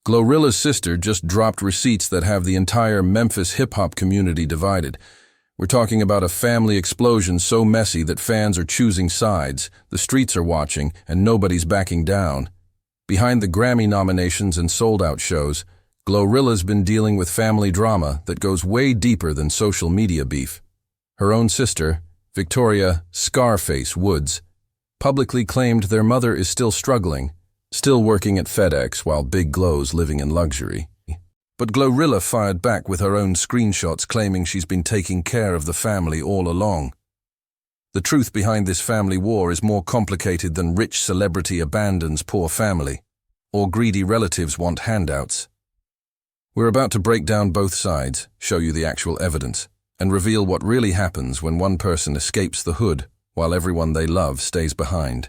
GloRilla's sister just dropped receipts that have the entire Memphis hip-hop community divided. We're talking about a family explosion so messy that fans are choosing sides, the streets are watching, and nobody's backing down. Behind the Grammy nominations and sold-out shows, GloRilla's been dealing with family drama that goes way deeper than social media beef. Her own sister, Victoria "Scarface" Woods, publicly claimed their mother is still struggling, still working at FedEx while Big Glo's living in luxury. But GloRilla fired back with her own screenshots claiming she's been taking care of the family all along. The truth behind this family war is more complicated than rich celebrity abandons poor family, or greedy relatives want handouts. We're about to break down both sides, show you the actual evidence, and reveal what really happens when one person escapes the hood while everyone they love stays behind.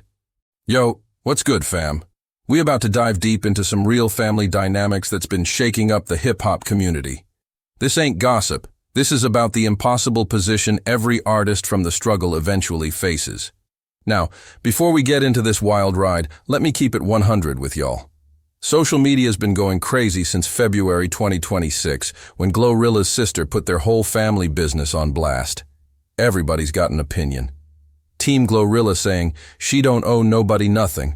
Yo, what's good, fam? We're about to dive deep into some real family dynamics that's been shaking up the hip-hop community. This ain't gossip. This is about the impossible position every artist from the struggle eventually faces. Now, before we get into this wild ride, let me keep it 100 with y'all. Social media's been going crazy since February 2026, when GloRilla's sister put their whole family business on blast. Everybody's got an opinion. Team GloRilla saying, she don't owe nobody nothing.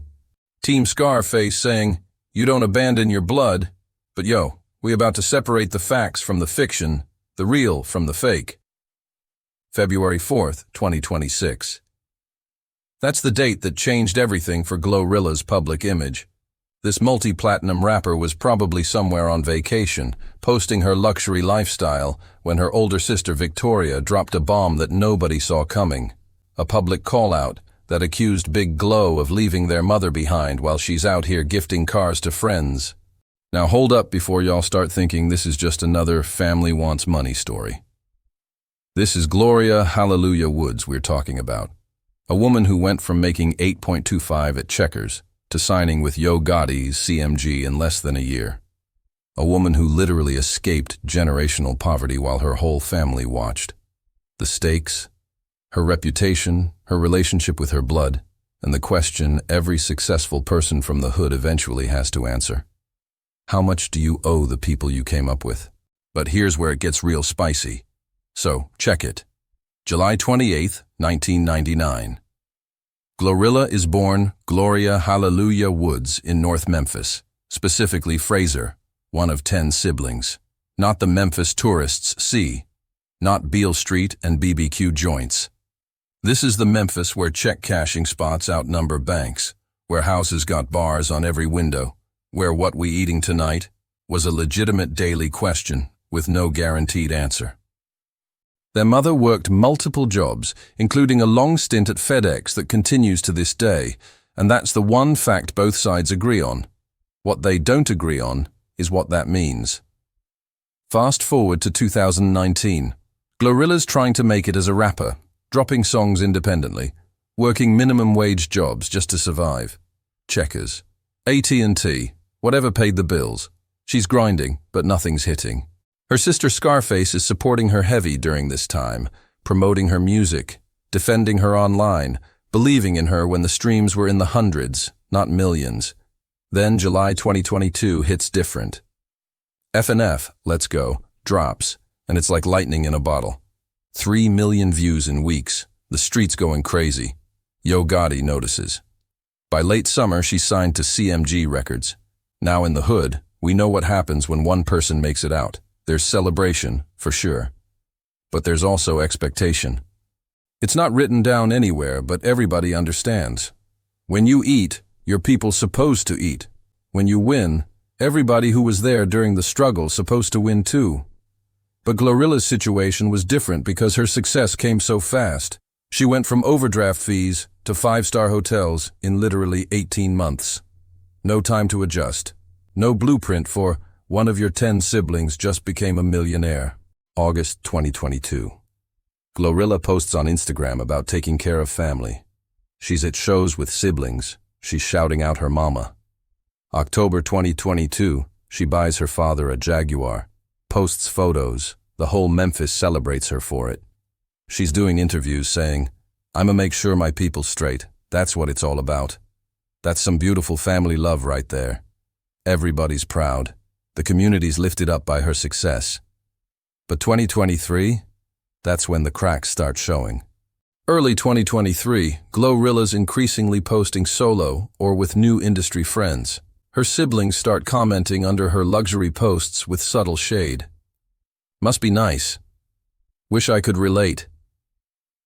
Team Scarface saying, you don't abandon your blood. But yo, we about to separate the facts from the fiction, the real from the fake. February 4th, 2026. That's the date that changed everything for GloRilla's public image. This multi-platinum rapper was probably somewhere on vacation, posting her luxury lifestyle, when her older sister Victoria dropped a bomb that nobody saw coming. A public call-out that accused Big Glo of leaving their mother behind while she's out here gifting cars to friends. Now hold up before y'all start thinking this is just another family wants money story. This is Gloria Hallelujah Woods we're talking about. A woman who went from making 8.25 at Checkers to signing with Yo Gotti's CMG in less than a year. A woman who literally escaped generational poverty while her whole family watched. The stakes, her reputation, her relationship with her blood, and the question every successful person from the hood eventually has to answer. How much do you owe the people you came up with? But here's where it gets real spicy. So, check it. July 28th, 1999. GloRilla is born Gloria Hallelujah Woods in North Memphis, specifically Fraser, one of 10 siblings. Not the Memphis tourists see, not Beale Street and BBQ joints. This is the Memphis where check cashing spots outnumber banks, where houses got bars on every window, where what we eating tonight was a legitimate daily question with no guaranteed answer. Their mother worked multiple jobs, including a long stint at FedEx that continues to this day, and that's the one fact both sides agree on. What they don't agree on is what that means. Fast forward to 2019. GloRilla's trying to make it as a rapper, dropping songs independently, working minimum wage jobs just to survive. Checkers, AT&T, whatever paid the bills. She's grinding, but nothing's hitting. Her sister Scarface is supporting her heavy during this time, promoting her music, defending her online, believing in her when the streams were in the hundreds, not millions. Then July 2022 hits different. FNF, Let's Go, drops, and it's like lightning in a bottle. 3 million views in weeks, the streets going crazy. Yo Gotti notices. By late summer, she's signed to CMG Records. Now in the hood, we know what happens when one person makes it out. There's celebration, for sure. But there's also expectation. It's not written down anywhere, but everybody understands. When you eat, your people's supposed to eat. When you win, everybody who was there during the struggle supposed to win too. But GloRilla's situation was different because her success came so fast. She went from overdraft fees to 5-star hotels in literally 18 months. No time to adjust. No blueprint for one of your 10 siblings just became a millionaire. August 2022. GloRilla posts on Instagram about taking care of family. She's at shows with siblings. She's shouting out her mama. October 2022, she buys her father a Jaguar. Posts photos. The whole Memphis celebrates her for it. She's doing interviews saying, "I'ma make sure my people's straight. That's what it's all about." That's some beautiful family love right there. Everybody's proud. The community's lifted up by her success. But 2023? That's when the cracks start showing. Early 2023, GloRilla's increasingly posting solo or with new industry friends. Her siblings start commenting under her luxury posts with subtle shade. Must be nice. Wish I could relate.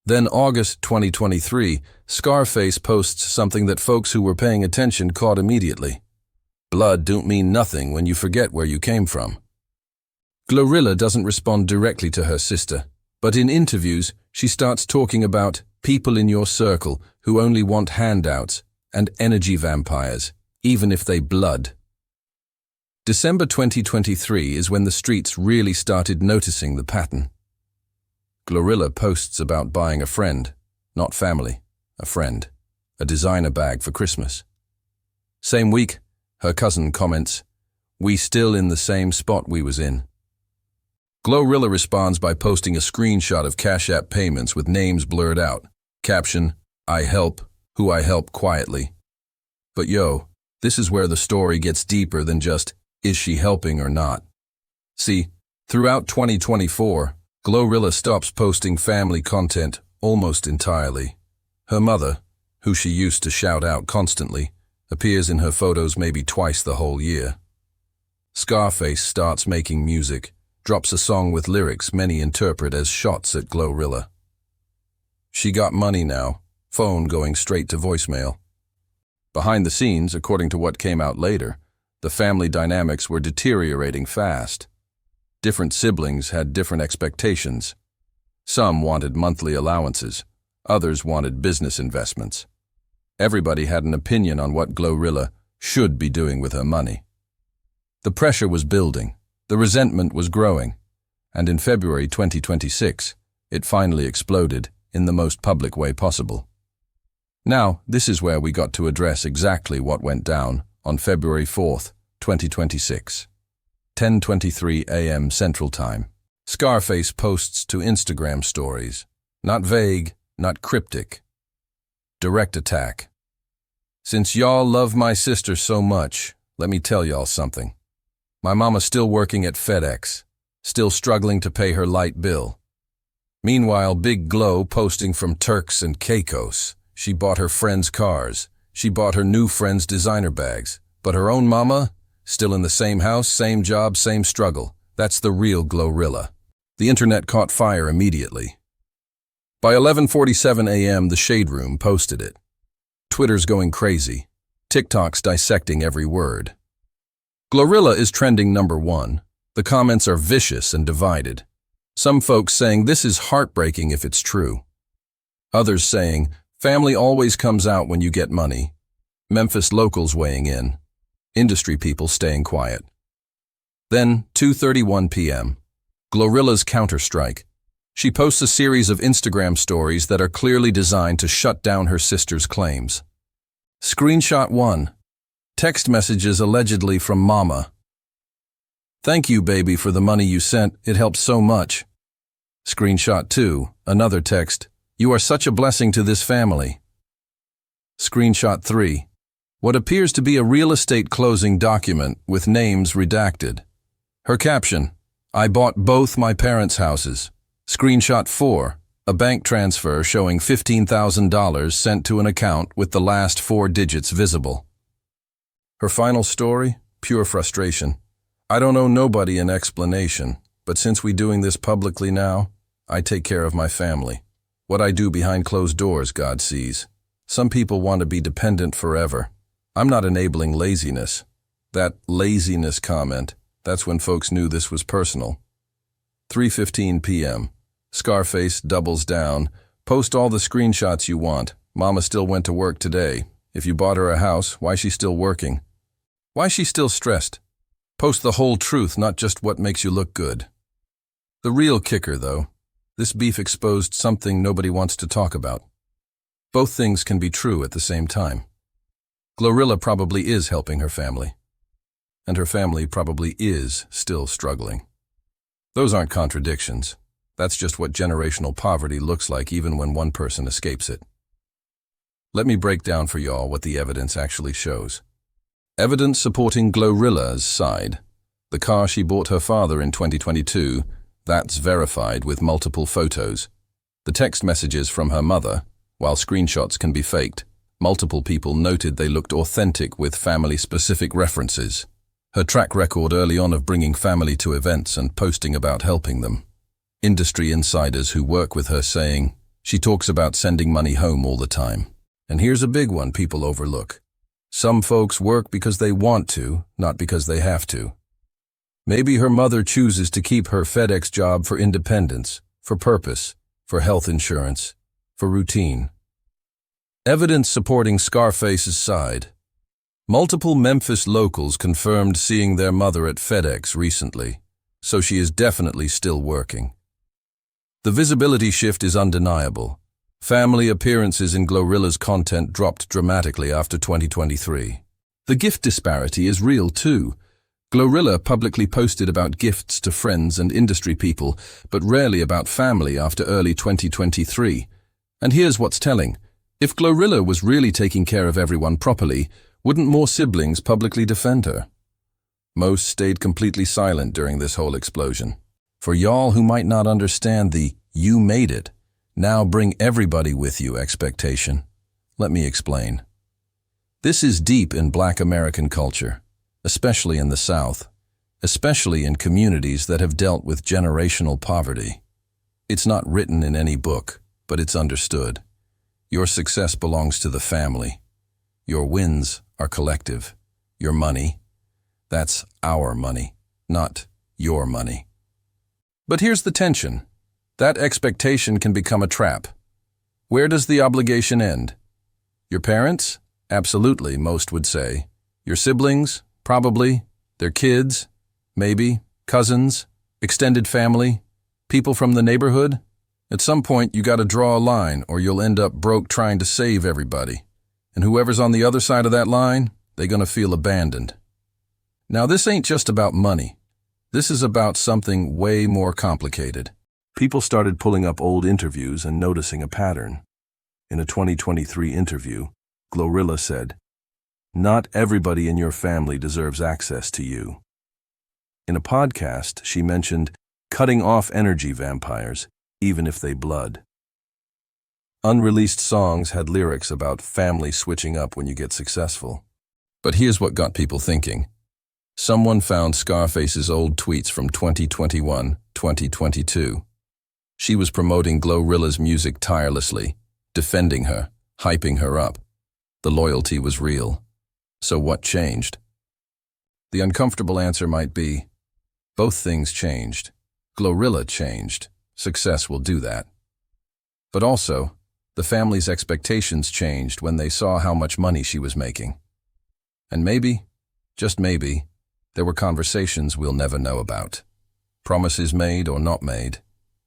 Then August 2023, Scarface posts something that folks who were paying attention caught immediately. Blood don't mean nothing when you forget where you came from. GloRilla doesn't respond directly to her sister, but in interviews, she starts talking about people in your circle who only want handouts and energy vampires, even if they blood. December 2023 is when the streets really started noticing the pattern. GloRilla posts about buying a friend, not family, a friend, a designer bag for Christmas. Same week, her cousin comments, "We still in the same spot we was in." GloRilla responds by posting a screenshot of Cash App payments with names blurred out. Caption, "I help, who I help quietly." But yo, this is where the story gets deeper than just, is she helping or not? See, throughout 2024, GloRilla stops posting family content almost entirely. Her mother, who she used to shout out constantly, appears in her photos maybe twice the whole year. Scarface starts making music, drops a song with lyrics many interpret as shots at GloRilla. She got money now, phone going straight to voicemail. Behind the scenes, according to what came out later, the family dynamics were deteriorating fast. Different siblings had different expectations. Some wanted monthly allowances, others wanted business investments. Everybody had an opinion on what GloRilla should be doing with her money. The pressure was building. The resentment was growing, and in February 2026, it finally exploded in the most public way possible. Now, this is where we got to address exactly what went down on February 4th, 2026. 10:23 a.m. Central Time. Scarface posts to Instagram stories. Not vague, not cryptic. Direct attack. Since y'all love my sister so much, let me tell y'all something. My mama's still working at FedEx, still struggling to pay her light bill. Meanwhile, Big Glo posting from Turks and Caicos. She bought her friends' cars. She bought her new friends' designer bags. But her own mama? Still in the same house, same job, same struggle. That's the real GloRilla. The internet caught fire immediately. By 11:47 a.m., the Shade Room posted it. Twitter's going crazy. TikTok's dissecting every word. GloRilla is trending #1. The comments are vicious and divided. Some folks saying this is heartbreaking if it's true. Others saying, family always comes out when you get money. Memphis locals weighing in. Industry people staying quiet. Then, 2:31 p.m. GloRilla's counterstrike. She posts a series of Instagram stories that are clearly designed to shut down her sister's claims. Screenshot 1. Text messages allegedly from Mama. "Thank you, baby, for the money you sent. It helped so much." Screenshot 2. Another text. "You are such a blessing to this family." Screenshot 3. What appears to be a real estate closing document with names redacted. Her caption, "I bought both my parents' houses." Screenshot 4. A bank transfer showing $15,000 sent to an account with the last 4 digits visible. Her final story? Pure frustration. "I don't owe nobody an explanation, but since we doing this publicly now, I take care of my family. What I do behind closed doors, God sees. Some people want to be dependent forever. I'm not enabling laziness." That laziness comment, that's when folks knew this was personal. 3:15 p.m. Scarface doubles down. "Post all the screenshots you want. Mama still went to work today. If you bought her a house, why she still working? Why she still stressed? Post the whole truth, not just what makes you look good." The real kicker, though, this beef exposed something nobody wants to talk about. Both things can be true at the same time. GloRilla probably is helping her family, and her family probably is still struggling. Those aren't contradictions. That's just what generational poverty looks like even when one person escapes it. Let me break down for y'all what the evidence actually shows. Evidence supporting GloRilla's side. The car she bought her father in 2022, that's verified with multiple photos. The text messages from her mother, while screenshots can be faked, multiple people noted they looked authentic with family-specific references. Her track record early on of bringing family to events and posting about helping them. Industry insiders who work with her saying, she talks about sending money home all the time. And here's a big one people overlook. Some folks work because they want to, not because they have to. Maybe her mother chooses to keep her FedEx job for independence, for purpose, for health insurance, for routine. Evidence supporting Scarface's side. Multiple Memphis locals confirmed seeing their mother at FedEx recently, so she is definitely still working. The visibility shift is undeniable. Family appearances in GloRilla's content dropped dramatically after 2023. The gift disparity is real too. GloRilla publicly posted about gifts to friends and industry people, but rarely about family after early 2023. And here's what's telling. If GloRilla was really taking care of everyone properly, wouldn't more siblings publicly defend her? Most stayed completely silent during this whole explosion. For y'all who might not understand the "you made it, now bring everybody with you" expectation, let me explain. This is deep in Black American culture, especially in the South, especially in communities that have dealt with generational poverty. It's not written in any book, but it's understood. Your success belongs to the family. Your wins are collective. Your money, that's our money, not your money. But here's the tension. That expectation can become a trap. Where does the obligation end? Your parents? Absolutely, most would say. Your siblings? Probably. Their kids? Maybe. Cousins? Extended family? People from the neighborhood? At some point, you gotta draw a line or you'll end up broke trying to save everybody. And whoever's on the other side of that line, they're gonna feel abandoned. Now, this ain't just about money. This is about something way more complicated. People started pulling up old interviews and noticing a pattern. In a 2023 interview, GloRilla said, "Not everybody in your family deserves access to you." In a podcast, she mentioned cutting off energy vampires, even if they blood. Unreleased songs had lyrics about family switching up when you get successful. But here's what got people thinking. Someone found Scarface's old tweets from 2021, 2022. She was promoting GloRilla's music tirelessly, defending her, hyping her up. The loyalty was real. So what changed? The uncomfortable answer might be, both things changed. GloRilla changed. Success will do that. But also, the family's expectations changed when they saw how much money she was making. And maybe, just maybe, there were conversations we'll never know about. Promises made or not made.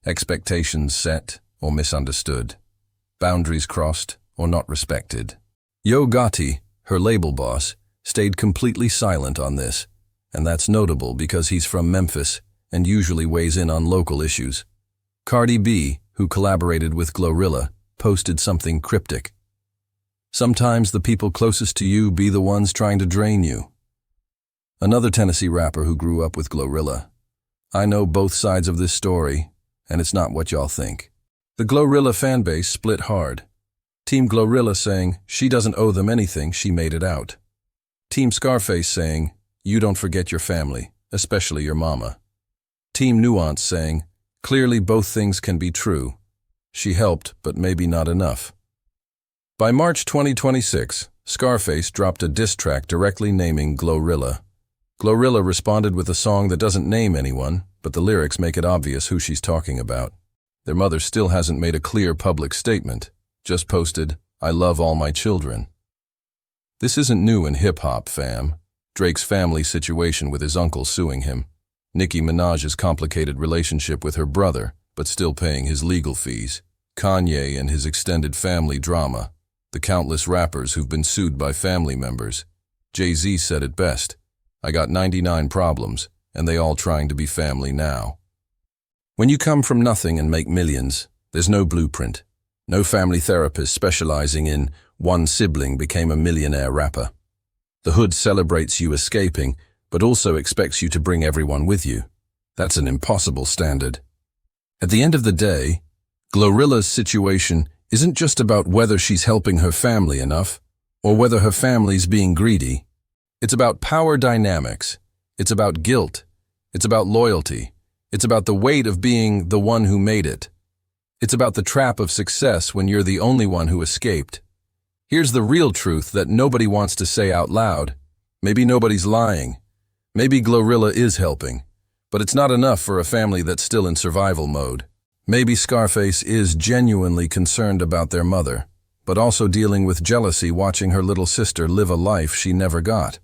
Expectations set or misunderstood. Boundaries crossed or not respected. Yo Gotti, her label boss, stayed completely silent on this, and that's notable because he's from Memphis and usually weighs in on local issues. Cardi B, who collaborated with GloRilla, posted something cryptic. "Sometimes the people closest to you be the ones trying to drain you." Another Tennessee rapper who grew up with GloRilla. "I know both sides of this story, and it's not what y'all think." The GloRilla fanbase split hard. Team GloRilla saying she doesn't owe them anything, she made it out. Team Scarface saying, you don't forget your family, especially your mama. Team Nuance saying, clearly both things can be true. She helped, but maybe not enough. By March 2026, Scarface dropped a diss track directly naming GloRilla. GloRilla responded with a song that doesn't name anyone, but the lyrics make it obvious who she's talking about. Their mother still hasn't made a clear public statement, just posted, "I love all my children." This isn't new in hip-hop, fam. Drake's family situation with his uncle suing him. Nicki Minaj's complicated relationship with her brother, but still paying his legal fees. Kanye and his extended family drama. The countless rappers who've been sued by family members. Jay-Z said it best, "I got 99 problems, and they all trying to be family now." When you come from nothing and make millions, there's no blueprint. No family therapist specializing in one sibling became a millionaire rapper. The hood celebrates you escaping, but also expects you to bring everyone with you. That's an impossible standard. At the end of the day, GloRilla's situation isn't just about whether she's helping her family enough, or whether her family's being greedy. It's about power dynamics. It's about guilt. It's about loyalty. It's about the weight of being the one who made it. It's about the trap of success when you're the only one who escaped. Here's the real truth that nobody wants to say out loud. Maybe nobody's lying. Maybe GloRilla is helping. But it's not enough for a family that's still in survival mode. Maybe Scarface is genuinely concerned about their mother, but also dealing with jealousy watching her little sister live a life she never got.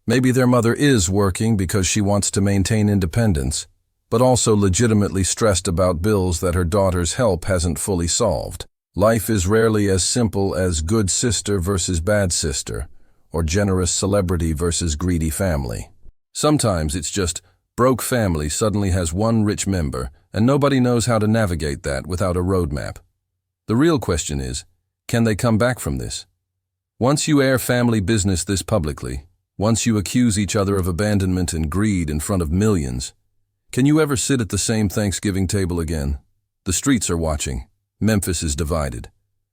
Maybe their mother is working because she wants to maintain independence, but also legitimately stressed about bills that her daughter's help hasn't fully solved. Life is rarely as simple as good sister versus bad sister, or generous celebrity versus greedy family. Sometimes it's just broke family suddenly has one rich member, and nobody knows how to navigate that without a roadmap. The real question is, can they come back from this? Once you air family business this publicly, once you accuse each other of abandonment and greed in front of millions, can you ever sit at the same Thanksgiving table again? The streets are watching. Memphis is divided.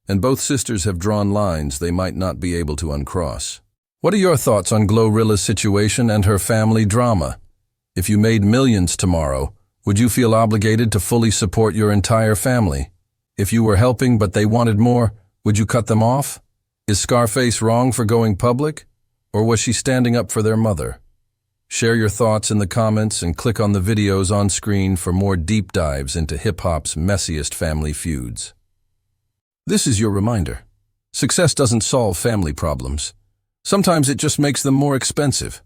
And both sisters have drawn lines they might not be able to uncross. What are your thoughts on GloRilla's situation and her family drama? If you made millions tomorrow, would you feel obligated to fully support your entire family? If you were helping but they wanted more, would you cut them off? Is Scarface wrong for going public? Or was she standing up for their mother? Share your thoughts in the comments and click on the videos on screen for more deep dives into hip-hop's messiest family feuds. This is your reminder. Success doesn't solve family problems. Sometimes it just makes them more expensive.